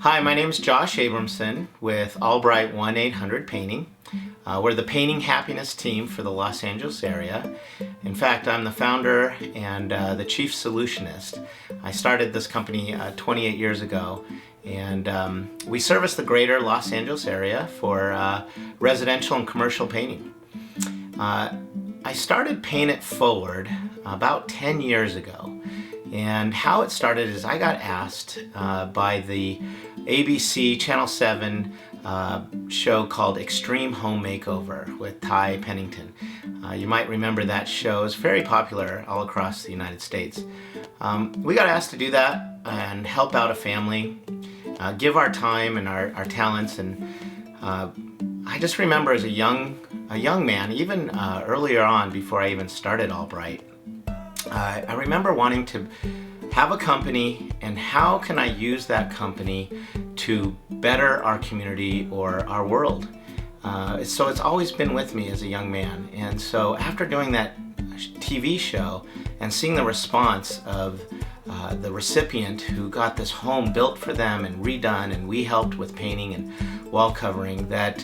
Hi, my name is Josh Abramson with ALLBRiGHT 1-800 Painting. We're the painting happiness team for the Los Angeles area. In fact, I'm the founder and the chief solutionist. I started this company 28 years ago, and we service the greater Los Angeles area for residential and commercial painting. I started Paint It Forward about 10 years ago. And how it started is I got asked by the ABC Channel 7 show called Extreme Home Makeover with Ty Pennington. You might remember that show. It's very popular all across the United States. We got asked to do that and help out a family, give our time and our talents. And I just remember as a young man, even earlier on before I even started ALLBRiGHT, I remember wanting to have a company, and how can I use that company to better our community or our world. So it's always been with me as a young man. And so after doing that TV show and seeing the response of the recipient who got this home built for them and redone, and we helped with painting and wall covering, that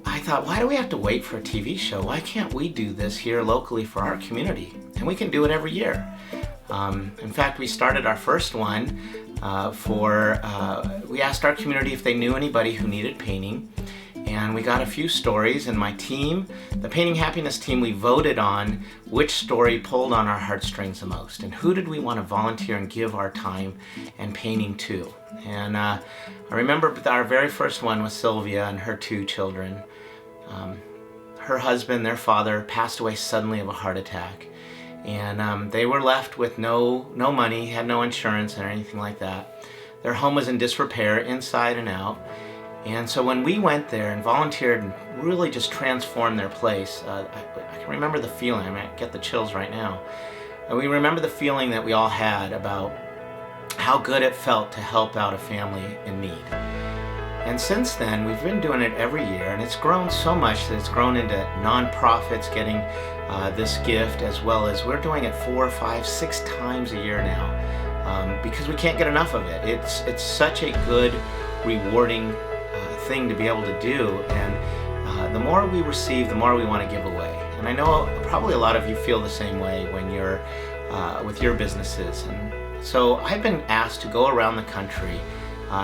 I thought, why do we have to wait for a TV show? Why can't we do this here locally for our community? And we can do it every year. In fact, we started our first one we asked our community if they knew anybody who needed painting, and we got a few stories, and my team, the Painting Happiness team, we voted on which story pulled on our heartstrings the most, and who did we want to volunteer and give our time and painting to. And I remember our very first one was Sylvia and her 2 children. Her husband, their father, passed away suddenly of a heart attack. And they were left with no money, had no insurance or anything like that. Their home was in disrepair inside and out. And so when we went there and volunteered and really just transformed their place, I can remember the feeling. I might get the chills right now. And we remember the feeling that we all had about how good it felt to help out a family in need. And since then, we've been doing it every year, and it's grown so much that it's grown into nonprofits getting this gift, as well as we're doing it 4, 5, 6 times a year now, because we can't get enough of it. It's such a good, rewarding thing to be able to do, and the more we receive, the more we want to give away. And I know probably a lot of you feel the same way when you're with your businesses. And so I've been asked to go around the country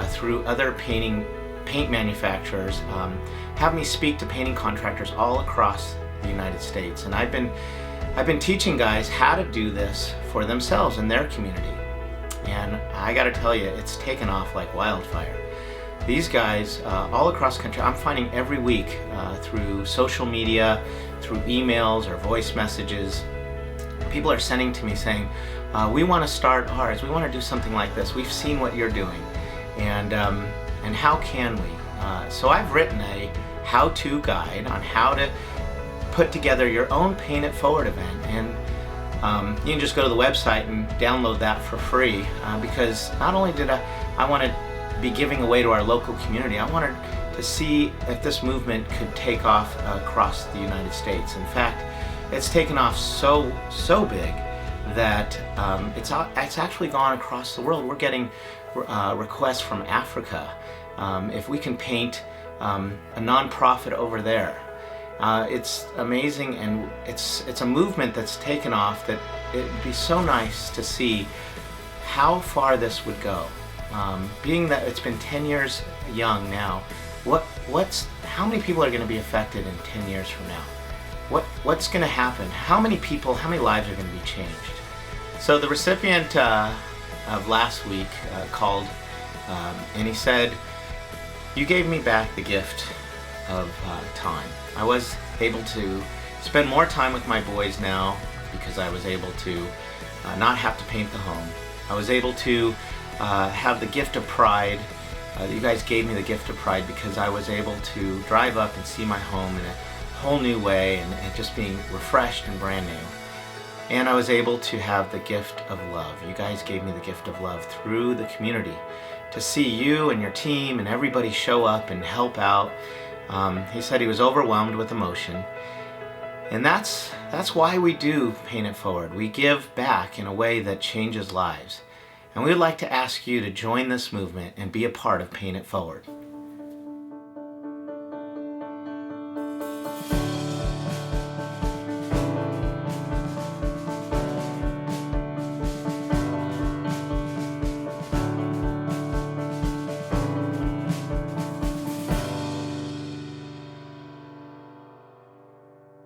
through other paint manufacturers, have me speak to painting contractors all across the United States. And I've been teaching guys how to do this for themselves in their community. And I gotta tell you, it's taken off like wildfire. These guys all across the country, I'm finding every week through social media, through emails or voice messages, people are sending to me saying, we want to start ours, we want to do something like this, we've seen what you're doing, and how can we? So I've written a how-to guide on how to put together your own Paint It Forward event, and you can just go to the website and download that for free, because not only did I want to be giving away to our local community, I wanted to see if this movement could take off across the United States. In fact, it's taken off so big that it's actually gone across the world. We're getting requests from Africa if we can paint a nonprofit over there. It's amazing, and it's a movement that's taken off that it'd be so nice to see how far this would go. Being that it's been 10 years young now, how many people are going to be affected in 10 years from now? What's going to happen? How many lives are going to be changed? So the recipient of last week called, and he said, you gave me back the gift of time. I was able to spend more time with my boys now because I was able to not have to paint the home. I was able to have the gift of pride. You guys gave me the gift of pride because I was able to drive up and see my home in a whole new way, and just being refreshed and brand new. And I was able to have the gift of love. You guys gave me the gift of love through the community. To see you and your team and everybody show up and help out. He said he was overwhelmed with emotion. And that's why we do Paint It Forward. We give back in a way that changes lives. And we would like to ask you to join this movement and be a part of Paying It Forward.